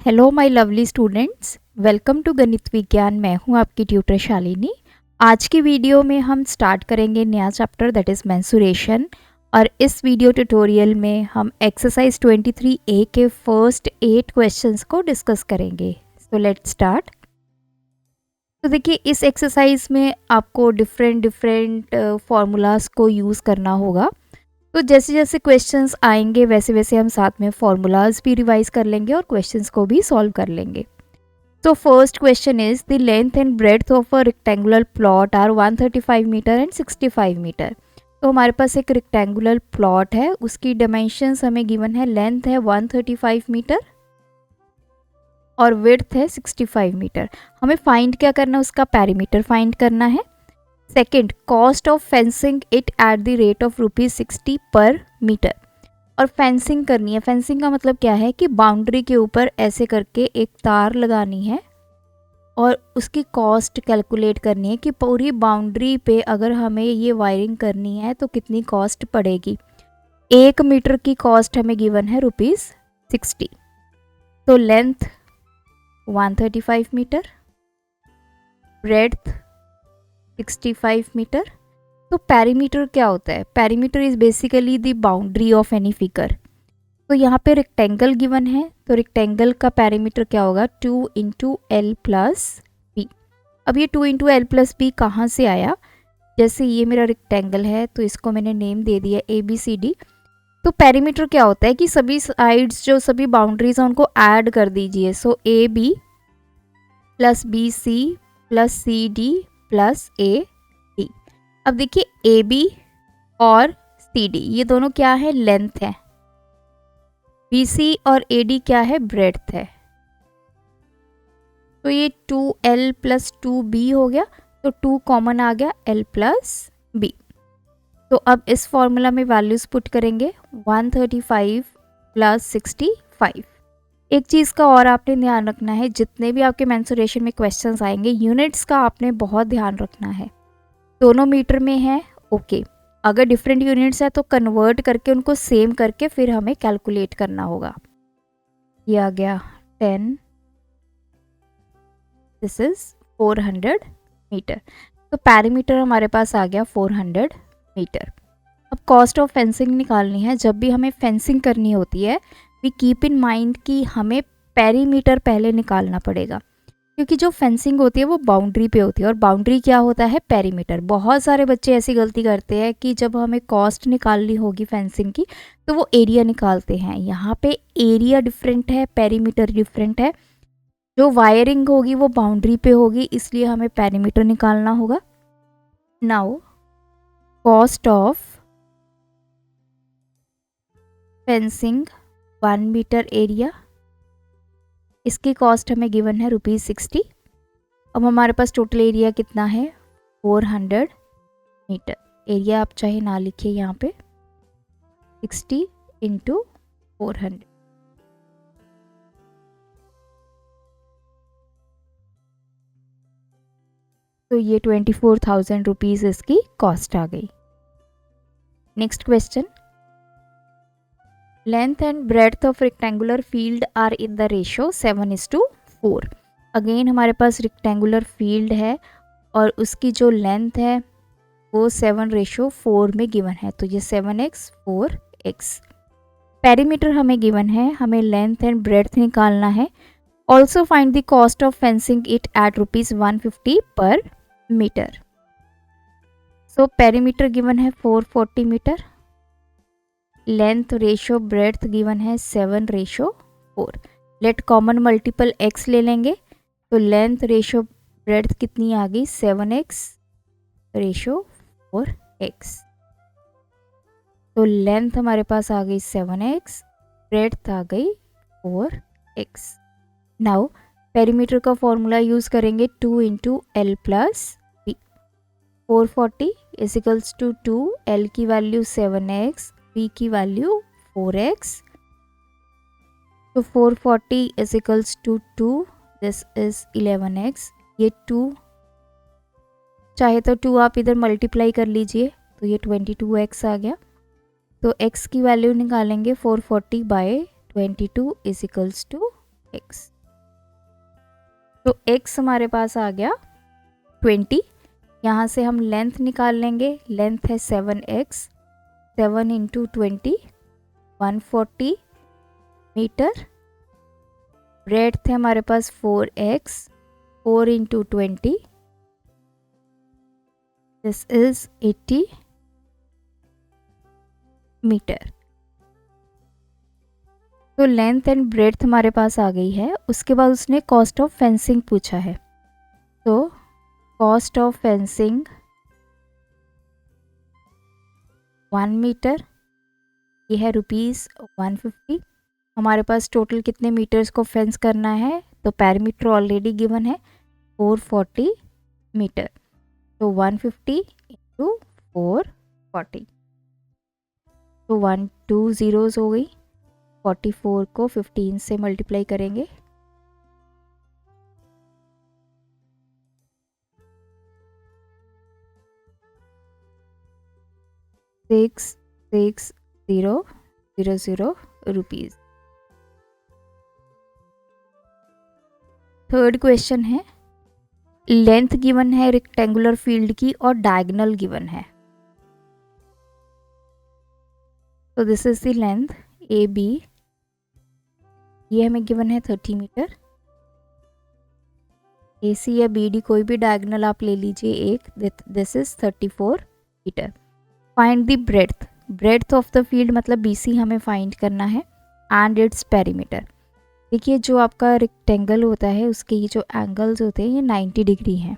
Hello my lovely students, welcome to गणित विज्ञान। मैं हूं आपकी ट्यूटर शालिनी। आज की वीडियो में हम स्टार्ट करेंगे नया चैप्टर दैट इज़ मेंसुरेशन। और इस वीडियो ट्यूटोरियल में हम एक्सरसाइज 23A के फर्स्ट 8 क्वेश्चंस को डिस्कस करेंगे। So let's start. तो देखिए, इस एक्सरसाइज में आपको डिफरेंट फार्मूलाज को यूज़ करना होगा। तो जैसे जैसे क्वेश्चंस आएंगे वैसे वैसे हम साथ में फार्मूलाज भी रिवाइज कर लेंगे और क्वेश्चंस को भी सॉल्व कर लेंगे। तो first question is the length and breadth of a rectangular plot are 135 metre and 65 metre. तो हमारे पास एक रेक्टेंगुलर प्लॉट है, उसकी डायमेंशंस हमें गिवन है। लेंथ है 135 मीटर और विड्थ है 65 मीटर। हमें फाइंड क्या करना है, उसका पेरीमीटर फाइंड करना है। Second, cost of fencing it at the rate of ₹60 पर मीटर। और फेंसिंग करनी है। फेंसिंग का मतलब क्या है कि बाउंड्री के ऊपर ऐसे करके एक तार लगानी है और उसकी कॉस्ट कैलकुलेट करनी है कि पूरी बाउंड्री पे अगर हमें ये वायरिंग करनी है तो कितनी कॉस्ट पड़ेगी। 1 मीटर की कॉस्ट हमें गिवन है ₹60। तो लेंथ 135 मीटर, ब्रेड्थ 65 मीटर। तो पेरीमीटर क्या होता है? Perimeter is basically the boundary of any figure. तो यहाँ पे रेक्टेंगल गिवन है, तो रेक्टेंगल का पेरीमीटर क्या होगा? 2 इंटू एल प्लस बी। अब ये 2 इंटू एल प्लस बी कहाँ से आया? जैसे ये मेरा रेक्टेंगल है तो इसको मैंने नेम दे दिया ABCD। तो पेरीमीटर क्या होता है कि सभी साइड्स जो सभी बाउंड्रीज हैं उनको ऐड कर दीजिए। सो AB plus BC plus CD plus AD। अब देखिए, AB और CD ये दोनों क्या है? लेंथ है। BC और AD क्या है? ब्रेड्थ है। तो ये 2L प्लस 2B हो गया, तो 2 कॉमन आ गया, L प्लस B। तो अब इस फॉर्मूला में वैल्यूज पुट करेंगे। 135 प्लस 65। एक चीज़ का और आपने ध्यान रखना है, जितने भी आपके मेंसुरेशन में क्वेश्चंस आएंगे यूनिट्स का आपने बहुत ध्यान रखना है। दोनों मीटर में है, ओके। अगर डिफरेंट यूनिट्स है तो कन्वर्ट करके उनको सेम करके फिर हमें कैलकुलेट करना होगा। ये आ गया 10, दिस इज 400 मीटर। तो पेरीमीटर हमारे पास आ गया 400 मीटर। अब कॉस्ट ऑफ फेंसिंग निकालनी है। जब भी हमें फेंसिंग करनी होती है वी कीप इन माइंड कि हमें पेरीमीटर पहले निकालना पड़ेगा, क्योंकि जो फेंसिंग होती है वो बाउंड्री पे होती है और बाउंड्री क्या होता है? पेरीमीटर। बहुत सारे बच्चे ऐसी गलती करते हैं कि जब हमें कॉस्ट निकालनी होगी फेंसिंग की तो वो एरिया निकालते हैं। यहाँ पे एरिया डिफरेंट है, पेरीमीटर डिफरेंट है। जो वायरिंग होगी वो बाउंड्री पे होगी, इसलिए हमें पेरीमीटर निकालना होगा। Now cost of fencing 1 metre area, इसकी कॉस्ट हमें गिवन है ₹60। अब हमारे पास टोटल एरिया कितना है? 400 मीटर। एरिया आप चाहे ना लिखिए यहाँ पे, 60 इंटू 400। तो ये 24,000 रुपीज़ इसकी कॉस्ट आ गई। Next question, length and breadth of rectangular field are in the ratio 7:4। Again हमारे पास रेक्टेंगुलर फील्ड है और उसकी जो लेंथ है वो 7:4 में गिवन है। तो ये 7x 4x। पेरीमीटर हमें गिवन है, हमें लेंथ एंड ब्रेड्थ निकालना है। Also find the cost of fencing it at ₹150 per metre. So perimeter given है 440 metre, length ratio breadth given है 7:4। लेट कॉमन मल्टीपल x ले लेंगे, तो लेंथ रेशो ब्रेड्थ कितनी आ गई? 7x ratio 4x। तो लेंथ हमारे पास आ गई 7x, ब्रेड्थ आ गई 4x। नाउ पेरीमीटर का फॉर्मूला यूज करेंगे, 2 into L plus B. 440 equals to 2, L की वैल्यू 7x, b की वैल्यू 4x। तो 440 is equals to 2, this is 11x। ये 2 चाहे तो 2 आप इधर मल्टीप्लाई कर लीजिए, तो ये 22x आ गया। तो x की वैल्यू निकालेंगे 440 by 22 is equals to x। तो x हमारे पास आ गया 20। यहाँ से हम लेंथ निकाल लेंगे, लेंथ है 7x, 7 इंटू 20 140 मीटर। ब्रेड्थ है हमारे पास 4x, 4 into 20 this is 80 metre. तो लेंथ एंड ब्रेड्थ हमारे पास आ गई है। उसके बाद उसने कॉस्ट ऑफ फेंसिंग पूछा है। तो कॉस्ट ऑफ फेंसिंग 1 मीटर, ये है ₹150। हमारे पास टोटल कितने मीटर्स को फेंस करना है, तो पैरामीटर ऑलरेडी गिवन है 440 मीटर। तो 150 इंटू 440, तो 1 2 ज़ीरोज़ हो गई। 44 को 15 से मल्टीप्लाई करेंगे, ₹66000 थर्ड क्वेश्चन है, लेंथ गिवन है रेक्टेंगुलर फील्ड की और डायगोनल गिवन है। तो this is the length A B, ये हमें गिवन है 30 मीटर। ए सी या बी डी कोई भी डायगोनल आप ले लीजिए एक, this is 34 metre. Find the breadth, breadth of the field मतलब बी सी हमें फाइंड करना है, एंड इट्स पेरीमीटर। देखिए जो आपका रेक्टेंगल होता है उसके ये जो एंगल्स होते हैं ये 90 डिग्री हैं।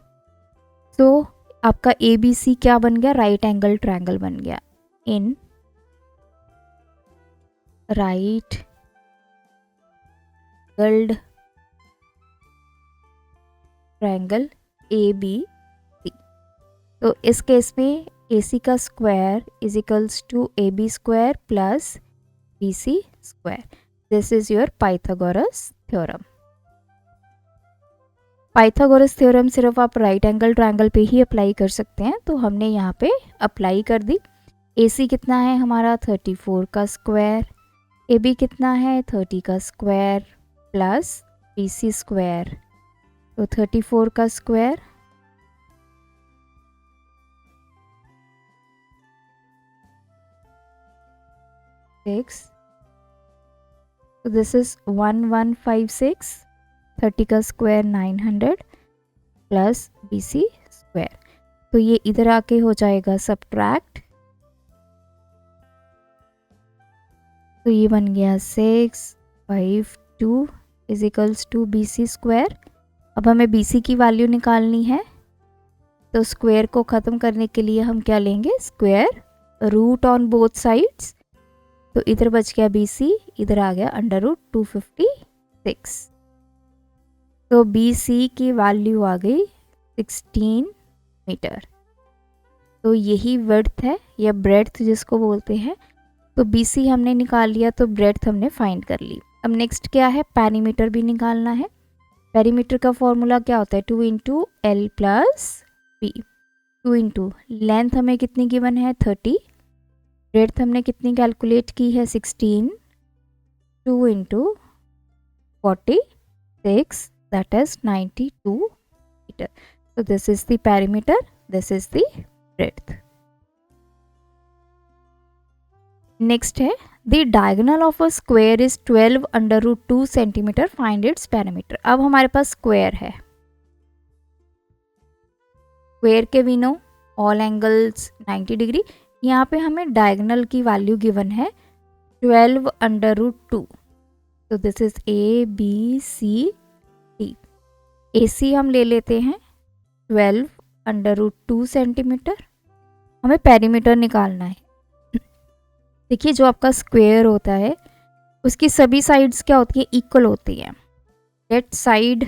तो आपका ए बी सी क्या बन गया, राइट एंगल ट्रायंगल बन गया। In right angled triangle A B C. तो इस केस में ए सी का square is equals to A B square plus B C square. This is your Pythagoras theorem. Pythagoras theorem सिर्फ आप right angle triangle पे ही apply कर सकते हैं, तो हमने यहाँ पे अप्लाई कर दी। ए सी कितना है हमारा 34 का स्क्वायर, ए बी कितना है 30 का square plus B C square, तो 34 का स्क्वायर सिक्स, तो दिस इज 1156, 30 का square 900 plus B C square. तो ये इधर आके हो जाएगा सब्ट्रैक्ट, तो ये बन गया 652 is equals to B C square. अब हमें बी सी की वैल्यू निकालनी है, तो स्क्वायर को ख़त्म करने के लिए हम क्या लेंगे, square root on both sides. तो इधर बच गया बी सी, इधर आ गया √256। तो बी सी की वैल्यू आ गई 16 मीटर। तो यही विड्थ है या ब्रेड्थ जिसको बोलते हैं। तो बी सी हमने निकाल लिया, तो ब्रेड्थ हमने फाइंड कर ली। अब नेक्स्ट क्या है, पेरीमीटर भी निकालना है। पेरीमीटर का फॉर्मूला क्या होता है, 2 into L plus B. 2 into length हमें कितनी गिवन है 30, ब्रेड्थ हमने कितनी कैलकुलेट की है 16, 2 into 46 that is 92 metre. So this is the perimeter, this is the breadth. Next है, the diagonal of a square is 12 under root 2 centimeter, find its perimeter. अब हमारे पास square है, square के we know all angles 90 degree. यहाँ पे हमें diagonal की value given है 12 under root 2, तो this is A B C D. A C हम ले लेते हैं 12 अंडर रूट 2 सेंटीमीटर। हमें पेरीमीटर निकालना है। देखिए जो आपका स्क्वायर होता है उसकी सभी साइड्स क्या होती है, इक्वल होती हैं। That side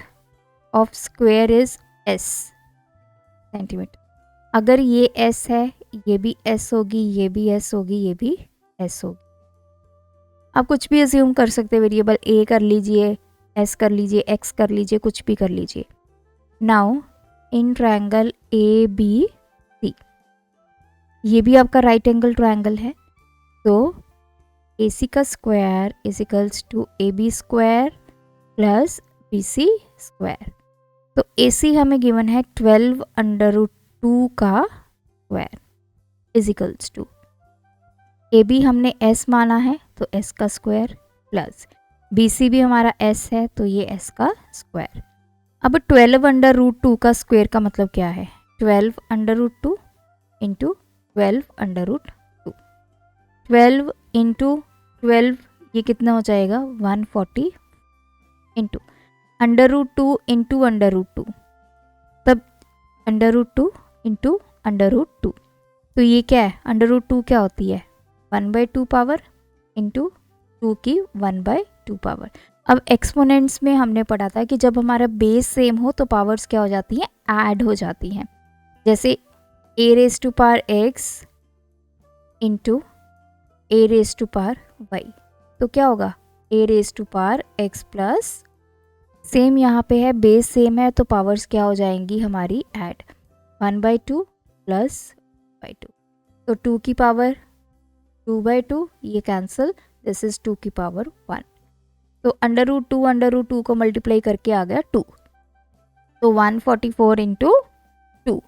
of square is S centimetre. अगर ये एस है, ये भी एस होगी, ये भी एस होगी, ये भी एस होगी। आप कुछ भी अज्यूम कर सकते हैं, वेरिएबल ए कर लीजिए, एस कर लीजिए, एक्स कर लीजिए, कुछ भी कर लीजिए। Now in triangle A B C, ये भी आपका राइट एंगल ट्रायंगल है, तो ए सी का square is equals to A B square plus B C square. तो AC हमें गिवन है 12 अंडर रूट 2 का स्क्वायर इजिकल्स टू AB हमने S माना है तो S का स्क्वायर प्लस BC भी हमारा S है तो ये S का स्क्वायर। अब 12 अंडर रूट 2 का स्क्वायर का मतलब क्या है, 12 under root 2 into 12 under root 2, 12 into 12 ये कितना हो जाएगा 140 into under root 2 into under root 2, तब under root 2 into under root 2, तो ये क्या है अंडर रूट 2 क्या होती है 1/2 पावर इंटू 2 की 1/2 पावर। अब एक्सपोनेंट्स में हमने पढ़ा था कि जब हमारा बेस सेम हो तो पावर्स क्या हो जाती हैं, ऐड हो जाती हैं। जैसे a raise to power x into a raise to power y, तो क्या होगा a raise to power x plus, same यहाँ पे है बेस सेम है तो पावर्स क्या हो जाएंगी हमारी ऐड, 1/2 प्लस 2, तो 2 की पावर 2/2 ये कैंसिल, दिस इज 2 की पावर 1, तो अंडर रूट 2 को मल्टीप्लाई करके आ गया 2, तो 144 इंटू 2।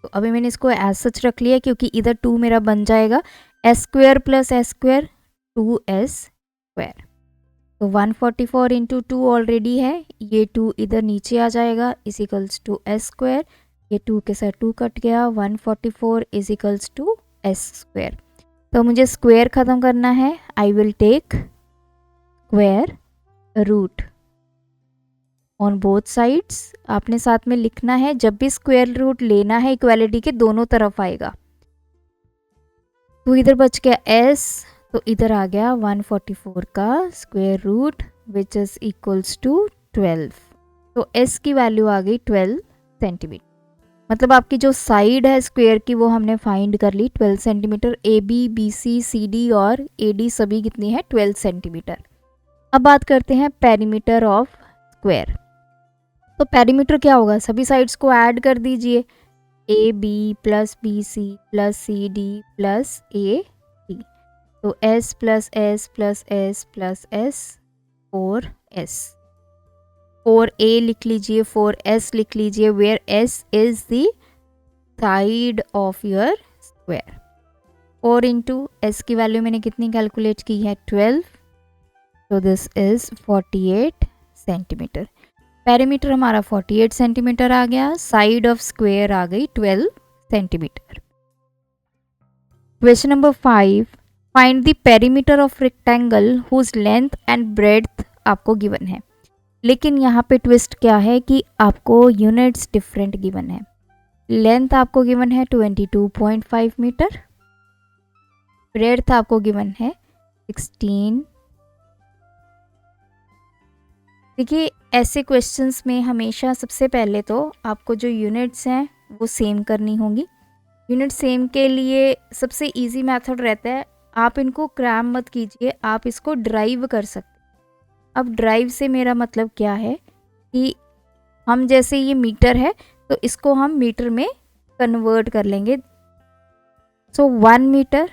तो अभी मैंने इसको एज सच रख लिया क्योंकि इधर 2 मेरा बन जाएगा s square plus s square 2s square, तो 144 इंटू 2 ऑलरेडी है, ये 2 इधर नीचे आ जाएगा इजिकल्स टू s स्क्वायर, ये 2 के साथ 2 कट गया, 144 इजिकल्स टू s स्क्वायर। तो मुझे स्क्वायर ख़त्म करना है, I will take square root on both sides. आपने साथ में लिखना है, जब भी स्क्वायर रूट लेना है इक्वालिटी के दोनों तरफ आएगा, तो इधर बच गया s, तो इधर आ गया 144 का square root which is equals to 12, तो s की वैल्यू आ गई 12 सेंटीमीटर। मतलब आपकी जो साइड है स्क्वायर की वो हमने फाइंड कर ली 12 सेंटीमीटर, AB BC CD और AD सभी कितनी है 12 सेंटीमीटर। अब बात करते हैं पेरीमीटर ऑफ स्क्वायर। तो पेरीमीटर क्या होगा, सभी साइड्स को ऐड कर दीजिए, AB plus BC plus CD plus AD, तो S plus S plus S plus S 4S, 4A लिख लीजिए 4S लिख लीजिए, where S is the side of your square. 4 into S की वैल्यू मैंने कितनी कैलकुलेट की है 12, तो दिस इज 48 सेंटीमीटर। पेरीमीटर हमारा 48 सेंटीमीटर आ गया, साइड ऑफ स्क्वायर आ गई 12 centimetre. Question number 5, find the perimeter of rectangle whose length and breadth आपको गिवन है, लेकिन यहाँ पे ट्विस्ट क्या है कि आपको यूनिट्स डिफरेंट गिवन है। लेंथ आपको गिवन है 22.5 मीटर, ब्रेड्थ आपको गिवन है 16। देखिए ऐसे क्वेश्चंस में हमेशा सबसे पहले तो आपको जो यूनिट्स हैं वो सेम करनी होंगी। यूनिट सेम के लिए सबसे इजी मेथड रहता है, आप इनको क्रैम मत कीजिए, आप इसको ड्राइव कर सकते। अब ड्राइव से मेरा मतलब क्या है कि हम जैसे ये मीटर है तो इसको हम मीटर में कन्वर्ट कर लेंगे। So 1 metre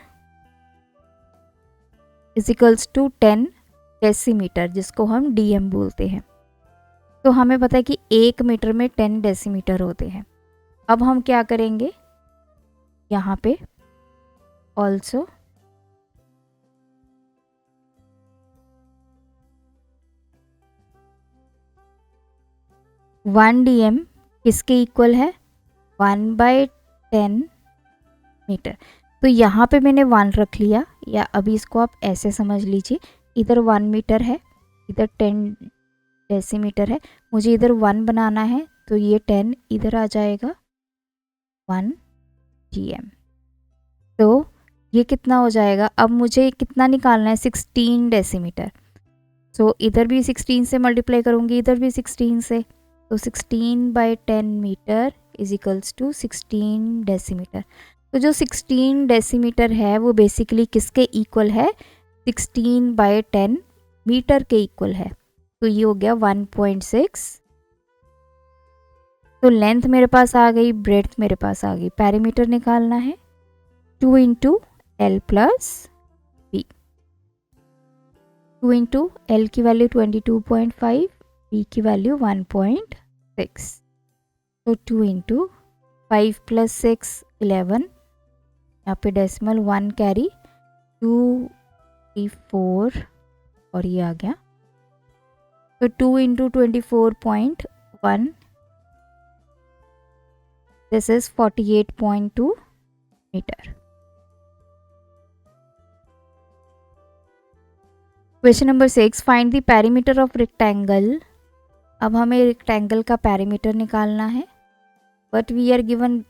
is equals to 10 decimetre, जिसको हम DM बोलते हैं। तो हमें पता है कि 1 मीटर में 10 डेसीमीटर होते हैं। अब हम क्या करेंगे, यहाँ पे ऑल्सो वन DM किसके इक्वल है 1/10 मीटर। तो यहाँ पे मैंने 1 रख लिया, या अभी इसको आप ऐसे समझ लीजिए, इधर 1 मीटर है, इधर 10 डेसीमीटर है, मुझे इधर 1 बनाना है तो ये 10 इधर आ जाएगा 1 GM। तो ये कितना हो जाएगा, अब मुझे कितना निकालना है 16 डेसीमीटर। सो इधर भी 16 से मल्टीप्लाई करूँगी, इधर भी 16 से, तो 16/10 metre is equals to 16 decimetre. तो जो 16 डेसीमीटर है वो बेसिकली किसके इक्वल है, 16/10 मीटर के इक्वल है, तो ये हो गया 1.6। तो लेंथ मेरे पास आ गई, ब्रेड्थ मेरे पास आ गई, पेरीमीटर निकालना है 2 into L plus B, 2 into L की वैल्यू 22.5, बी की वैल्यू 1.6, तो 2 इंटू 5 + 6 11, यहाँ पे डेसिमल 1 कैरी 2 3 4 और ये आ गया, तो 2 into 24.1, this is 48.2 metre. Question number 6, find the perimeter of rectangle. अब हमें रेक्टेंगल का पेरीमीटर निकालना है, but we are given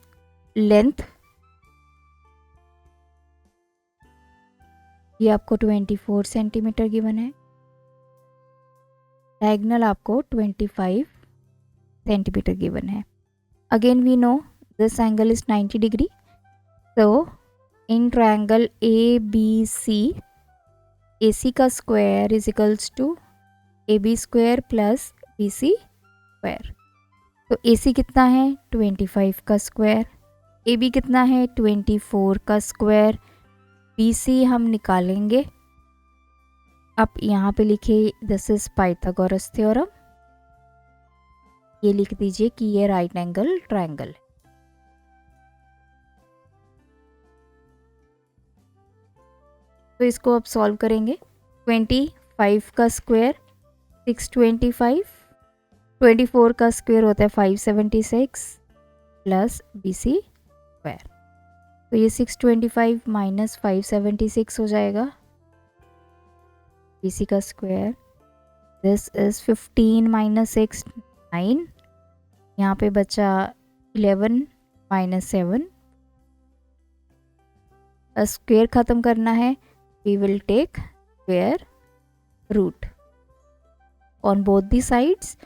length, ये आपको 24 सेंटीमीटर गिवन है, डायगोनल आपको 25 सेंटीमीटर गिवन है। Again we know this angle is 90 degree, so in triangle ABC, AC का square is equals to AB square plus BC square. तो AC कितना है 25 का स्क्वायर, AB कितना है 24 का स्क्वायर, BC हम निकालेंगे। आप यहाँ पे लिखिए दिस इज पाइथागोरस थ्योरम, ये लिख दीजिए कि ये राइट एंगल ट्रायंगल है। तो इसको अब सॉल्व करेंगे। 25 का स्क्वायर 625, 24 का स्क्वायर होता है 576 प्लस BC स्क्वायर, तो ये 625 माइनस 576 हो जाएगा, BC का स्क्वायर, दिस इज 15 माइनस 6 9, यहाँ पे बचा 11 माइनस 7, स्क्वायर ख़त्म करना है, we will take square root on both the sides,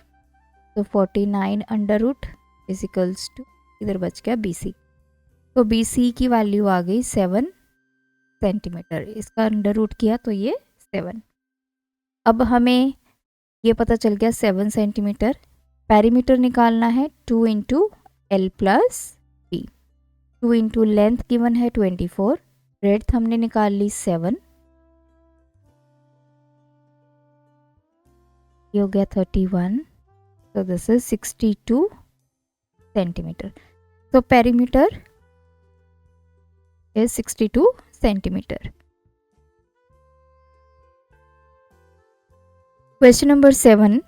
so 49 under root is equals to, इधर बच गया BC, तो BC की वैल्यू आ गई 7 सेंटीमीटर, इसका अंडर रूट किया तो ये 7। अब हमें ये पता चल गया 7 सेंटीमीटर, पेरीमीटर निकालना है 2 into L plus B, 2 into length given है 24, ब्रेड्थ हमने निकाल ली 7, ये हो गया 31, so this is 62 centimetre, so perimeter is 62 centimetre. Question number 7,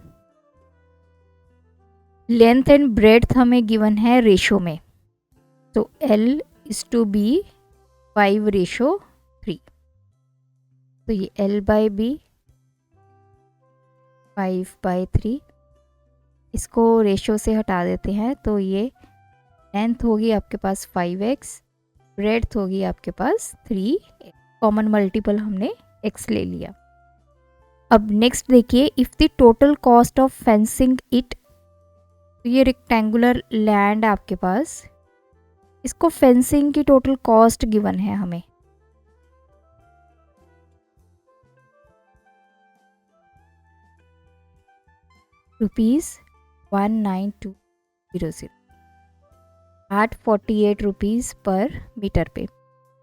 length and breadth हमें गिवन है रेशो में, तो L/B 5:3, तो ये L/B 5/3, इसको रेशो से हटा देते हैं, तो ये लेंथ होगी आपके पास 5x, ब्रेड्थ होगी आपके पास 3x, कॉमन मल्टीपल हमने x ले लिया। अब नेक्स्ट देखिए, if the total cost of fencing it, तो ये रेक्टेंगुलर लैंड आपके पास, इसको फेंसिंग की टोटल कॉस्ट गिवन है हमें, ₹19200, 848 रुपीज़ पर मीटर पे।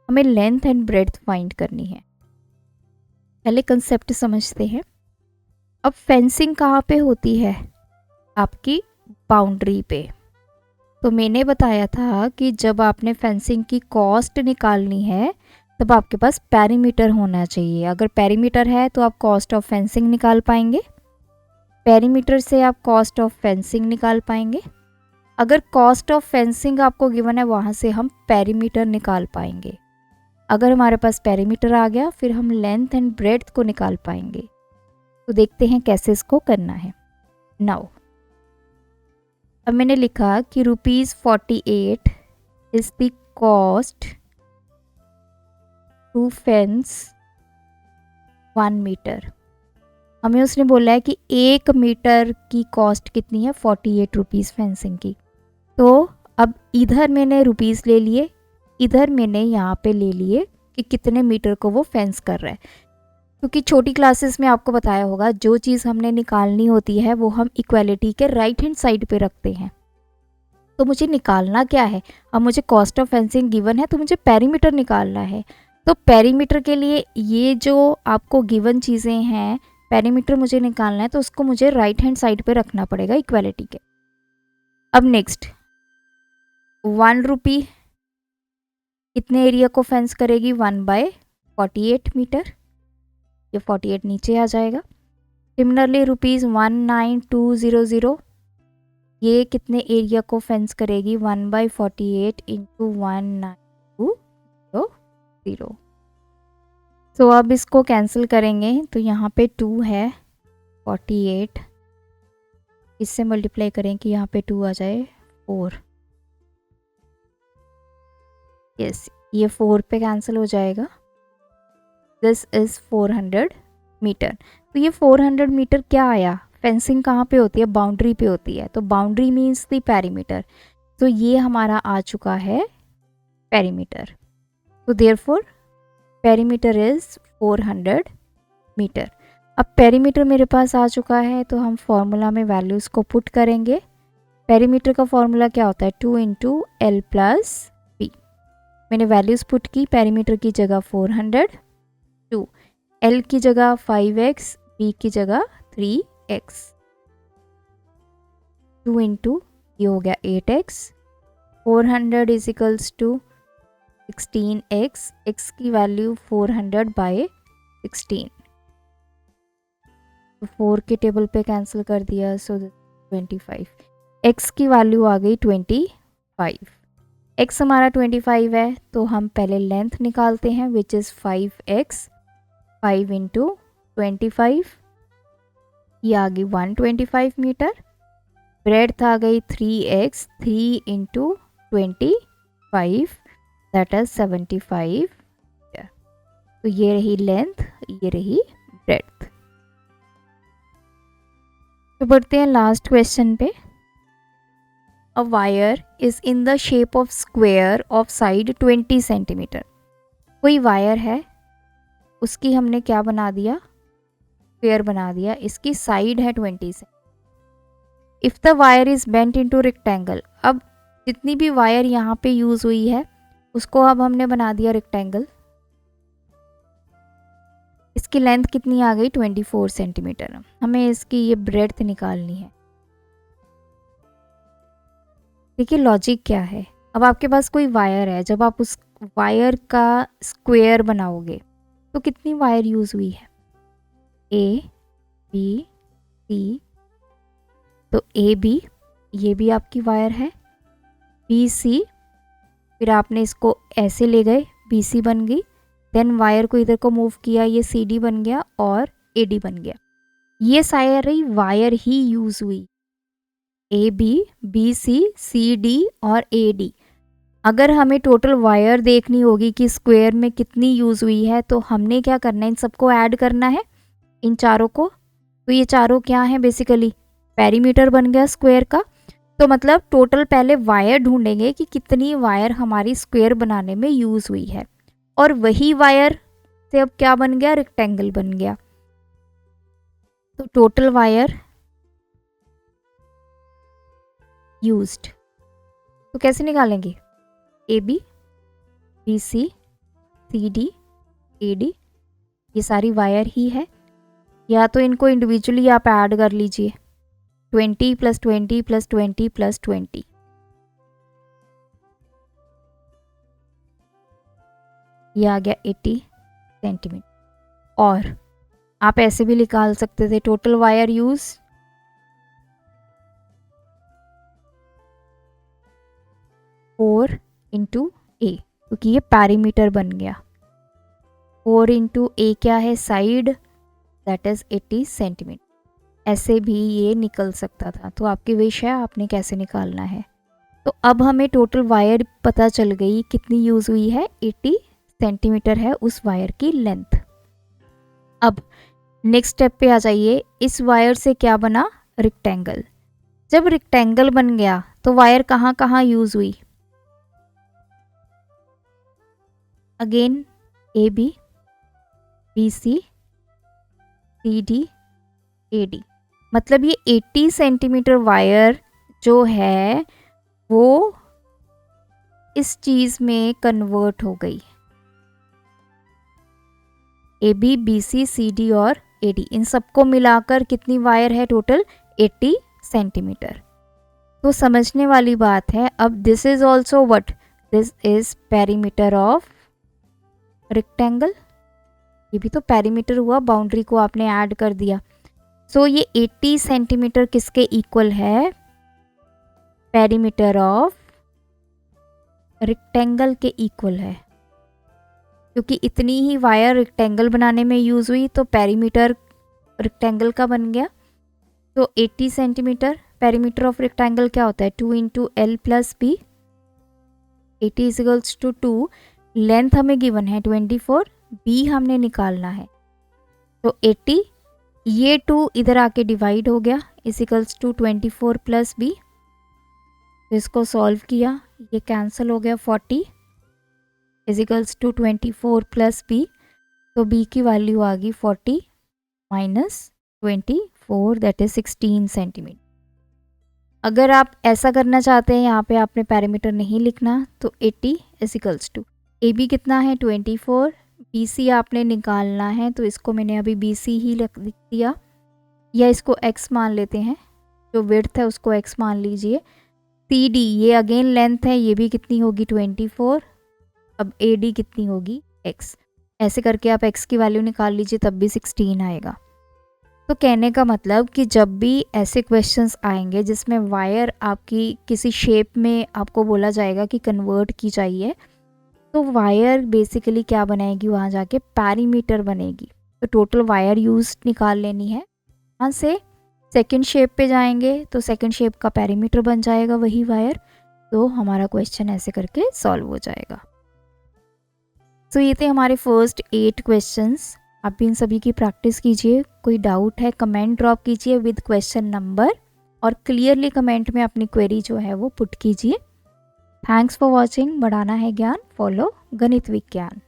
हमें लेंथ एंड ब्रेड्थ फाइंड करनी है, पहले कंसेप्ट समझते हैं। अब फेंसिंग कहाँ पे होती है, आपकी बाउंड्री पे, तो मैंने बताया था कि जब आपने फेंसिंग की कॉस्ट निकालनी है तब आपके पास पेरीमीटर होना चाहिए। अगर पेरीमीटर है तो आप कॉस्ट ऑफ फेंसिंग निकाल पाएंगे, पेरीमीटर से आप कॉस्ट ऑफ फेंसिंग निकाल पाएंगे। अगर कॉस्ट ऑफ फेंसिंग आपको गिवन है वहाँ से हम पेरीमीटर निकाल पाएंगे। अगर हमारे पास पेरीमीटर आ गया फिर हम लेंथ एंड ब्रेड्थ को निकाल पाएंगे। तो देखते हैं कैसे इसको करना है। नाउ अब मैंने लिखा कि ₹48 is the cost to fence 1 metre. हमें उसने बोला है कि 1 मीटर की कॉस्ट कितनी है, 48 रुपीज़ फेंसिंग की। तो अब इधर मैंने रुपीज़ ले लिए, इधर मैंने यहाँ पे ले लिए कि कितने मीटर को वो फेंस कर रहा है, क्योंकि छोटी क्लासेस में आपको बताया होगा जो चीज़ हमने निकालनी होती है वो हम इक्वालिटी के राइट हैंड साइड पे रखते हैं। तो मुझे निकालना क्या है, अब मुझे कॉस्ट ऑफ फेंसिंग गिवन है तो मुझे पेरीमीटर निकालना है। तो पेरीमीटर के लिए ये जो आपको गिवन चीज़ें हैं पेरीमीटर मुझे निकालना है तो उसको मुझे राइट हैंड साइड पे रखना पड़ेगा इक्वालिटी के। अब नेक्स्ट 1 रुपी कितने एरिया को फेंस करेगी, 1/48 मीटर, ये 48 नीचे आ जाएगा। सिमिलरली ₹19200 ये कितने एरिया को फेंस करेगी, 1/48 इंटू 19200। तो अब इसको कैंसिल करेंगे तो यहाँ पे 2 है, 48 इससे मल्टीप्लाई करें कि यहाँ पे 2 आ जाए 4। यस, ये 4 पे कैंसिल हो जाएगा। This is 400 metre. तो ये 400 मीटर क्या आया, फेंसिंग कहाँ पे होती है, बाउंड्री पे होती है, तो बाउंड्री मीन्स द पेरीमीटर। तो ये हमारा आ चुका है पेरीमीटर। तो देयरफॉर पेरीमीटर इज़ 400 मीटर। अब पेरीमीटर मेरे पास आ चुका है तो हम फॉर्मूला में वैल्यूज़ को पुट करेंगे। पेरीमीटर का फॉर्मूला क्या होता है, 2 इंटू एल प्लस बी। मैंने वैल्यूज़ पुट की, पेरीमीटर की जगह 400, 2 एल की जगह 5x, बी की जगह 3x, 2 इंटू ये हो गया 8x, 400 is equals to 16x, x की वैल्यू 400/16, तो 4 के टेबल पे कैंसिल कर दिया, सो 25, x की वैल्यू आ गई 25। x हमारा 25 है तो हम पहले लेंथ निकालते हैं विच इज़ 5x, 5 इंटू 25, ये आ गई 125 मीटर। ब्रेड्थ आ गई 3x, 3 into 25 that is 75 metre. तो ये रही लेंथ, ये रही ब्रेड्थ। तो बढ़ते हैं लास्ट क्वेश्चन पे। A wire is in the shape of square of side 20 centimetre. कोई वायर है, उसकी हमने क्या बना दिया, स्क्वेयर बना दिया, इसकी साइड है 20 से। If the wire is bent into rectangle, अब जितनी भी वायर यहाँ पे यूज़ हुई है उसको अब हमने बना दिया रेक्टेंगल। इसकी लेंथ कितनी आ गई, 24 सेंटीमीटर। हमें इसकी ये ब्रेड्थ निकालनी है। देखिए लॉजिक क्या है, अब आपके पास कोई वायर है, जब आप उस वायर का स्क्वायर बनाओगे तो कितनी वायर यूज़ हुई है, ए बी सी, तो ए बी ये भी आपकी वायर है, बी सी, फिर आपने इसको ऐसे ले गए, बी सी बन गई, देन वायर को इधर को मूव किया, ये सी डी बन गया और ए डी बन गया। ये सारी वायर ही यूज़ हुई, ए बी सी डी और ए डी। अगर हमें टोटल वायर देखनी होगी कि स्क्वायर में कितनी यूज़ हुई है तो हमने क्या करना है, इन सबको ऐड करना है, इन चारों को। तो ये चारों क्या है, बेसिकली पेरीमीटर बन गया स्क्वायर का। तो मतलब टोटल पहले वायर ढूंढेंगे कि कितनी वायर हमारी स्क्वायर बनाने में यूज़ हुई है, और वही वायर से अब क्या बन गया, रेक्टेंगल बन गया। तो टोटल वायर यूज्ड, तो कैसे निकालेंगे, A B C D A D, ये सारी वायर ही है, या तो इनको इंडिविजुअली आप ऐड कर लीजिए, 20 + 20 + 20 + 20, ये आ गया 80 सेंटीमीटर। और आप ऐसे भी निकाल सकते थे, टोटल वायर यूज 4 इंटू ए, क्योंकि ये पेरीमीटर बन गया। 4 इंटू ए क्या है, साइड, दैट इज 80 सेंटीमीटर। ऐसे भी ये निकल सकता था, तो आपकी विश है आपने कैसे निकालना है। तो अब हमें टोटल वायर पता चल गई कितनी यूज़ हुई है, 80 सेंटीमीटर है उस वायर की लेंथ। अब नेक्स्ट स्टेप पे आ जाइए, इस वायर से क्या बना, रेक्टेंगल। जब रेक्टेंगल बन गया तो वायर कहाँ कहाँ यूज़ हुई, again A B C D A D, मतलब ये 80 सेंटीमीटर वायर जो है वो इस चीज़ में कन्वर्ट हो गई, ए बी सी डी और AD, इन सबको मिलाकर कितनी वायर है टोटल 80 सेंटीमीटर। तो समझने वाली बात है। अब this is also what, this is perimeter of rectangle, ये भी तो पेरीमीटर हुआ, बाउंड्री को आपने ऐड कर दिया। सो ये 80 सेंटीमीटर किसके इक्वल है, पेरीमीटर ऑफ रेक्टेंगल के इक्वल है, क्योंकि इतनी ही वायर रेक्टेंगल बनाने में यूज़ हुई तो पेरीमीटर रेक्टेंगल का बन गया। तो 80 सेंटीमीटर, पेरीमीटर ऑफ रेक्टेंगल क्या होता है 2 into L plus B, 80 equals to 2, length हमें गिवन है 24, बी हमने निकालना है। तो 80, ये 2 इधर आके डिवाइड हो गया, इजिकल्स टू 24 प्लस बी। तो इसको सॉल्व किया, ये कैंसिल हो गया, 40 इजिकल्स टू 24 प्लस बी। तो बी की वैल्यू आ गई 40 माइनस 24, दैट इज 16 सेंटीमीटर। अगर आप ऐसा करना चाहते हैं, यहाँ पे आपने पेरीमीटर नहीं लिखना, तो 80 इजिकल्स टू ए बी कितना है 24, बी सी आपने निकालना है, तो इसको मैंने अभी बी सी ही लिख दिया, या इसको x मान लेते हैं, जो विड्थ है उसको x मान लीजिए। सी डी ये अगेन लेंथ है, ये भी कितनी होगी 24, अब ए डी कितनी होगी x, ऐसे करके आप x की वैल्यू निकाल लीजिए, तब भी 16 आएगा। तो कहने का मतलब कि जब भी ऐसे क्वेश्चंस आएंगे जिसमें वायर आपकी किसी शेप में आपको बोला जाएगा कि कन्वर्ट की जाइए, तो वायर बेसिकली क्या बनाएगी, वहाँ जाके पेरीमीटर बनेगी। तो टोटल वायर यूज निकाल लेनी है। वहाँ से सेकंड शेप पे जाएंगे तो सेकंड शेप का पेरीमीटर बन जाएगा वही वायर। तो हमारा क्वेश्चन ऐसे करके सॉल्व हो जाएगा। तो ये थे हमारे फर्स्ट 8 क्वेश्चंस। आप भी इन सभी की प्रैक्टिस कीजिए। कोई डाउट है कमेंट ड्रॉप कीजिए विद क्वेश्चन नंबर, और क्लियरली कमेंट में अपनी क्वेरी जो है वो पुट कीजिए। Thanks for watching. बढ़ाना है ज्ञान, फॉलो गणित विज्ञान।